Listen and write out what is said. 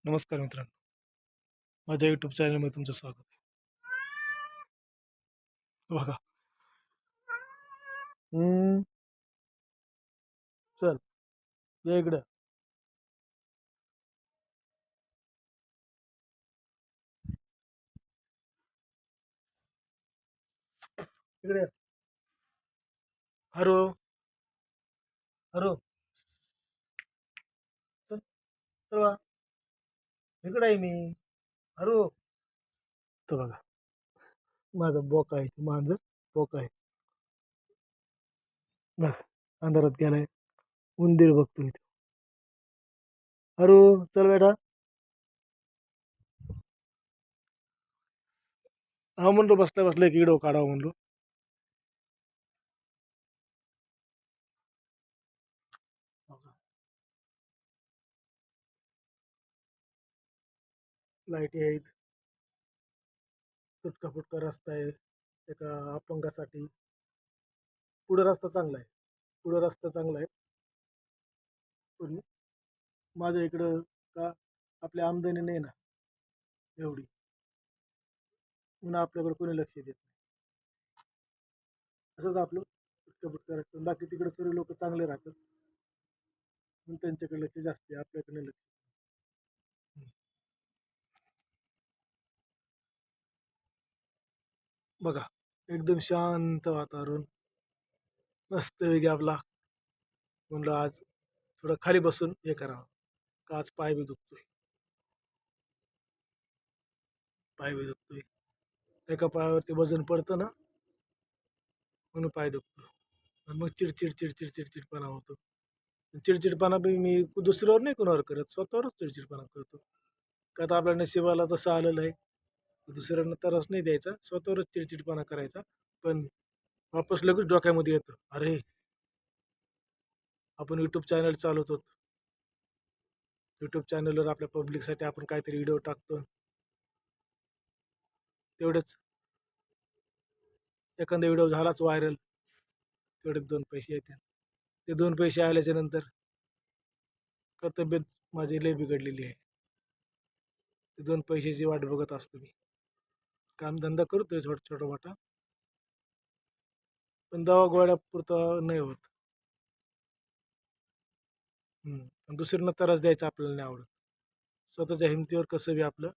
नमस्कार मित्रांनो, माझ्या यूट्यूब चॅनलमध्ये तुमचं स्वागत आहे. बघा. हम्म, चल ये इकडं. इकडे हरो हरो चल चल बा. इकडे आहे मी. हरो. तर बघा, माझा बोका आहे, मांजर बोका आहे. बघ, अंधारात गेलाय. उंदीर बघतो इथे. हरो, चल बेटा. हा म्हणलो बसल्या बसल्या एक व्हिडिओ काढावा म्हणलो. लाईटी आहेत, तुटका फुटका रस्ता आहे एका अपंगासाठी. पुढे रस्ता चांगला आहे, पुढे रस्ता चांगला आहे. पण माझ्या इकडं का आपली आमदनी नाही ना एवढी, म्हणून आपल्याकडे कोणी लक्ष देत नाही. असंच आपलं इतकं फुटकं असतं. बाकी तिकडे सर्व लोक चांगले राहतात, म्हणून त्यांच्याकडे लक्ष जास्त आहे, आपल्याकडे लक्ष. बघा, एकदम शांत वातावरण, मस्त वेगळी आपला. म्हणलं आज थोडं खाली बसून हे करावं, का आज पाय बी दुखतोय, पाय बी दुखतोय. एका पायावरती वजन पडतं ना, म्हणून पाय दुखतो. आणि मग चिडचिड चिडचिड चिडचिडपणा होतो. चिडचिडपणा बी मी दुसऱ्यावर नाही कोणावर करत, स्वतःवरच चिडचिडपणा करतो. का तर आपल्या नशिबाला तसं आलेलं आहे, दुसऱ्यांना त्रास नाही द्यायचा, स्वतःवरच चिडचिडपणा करायचा. पण वापस लगेच डोक्यामध्ये येतं, अरे आपण यूट्यूब चॅनल चालवतो, यूट्यूब चॅनलवर आपल्या पब्लिकसाठी आपण काहीतरी व्हिडिओ टाकतो. तेवढेच एखादा व्हिडिओ झालाच व्हायरल, तेवढे 2 पैसे येतात. ते 2 पैसे आल्याच्या नंतर तब्येत माझी लय बिघडलेली आहे. ते 2 पैशाची वाट बघत असतो मी. कामधंदा करतोय छोटा छोटा मोठा, पण दवा गोळ्या पुरता नाही होत. दुसऱ्यांना त्रास द्यायचा आपल्याला नाही आवडत. स्वतःच्या हिमतीवर कसं बी आपलं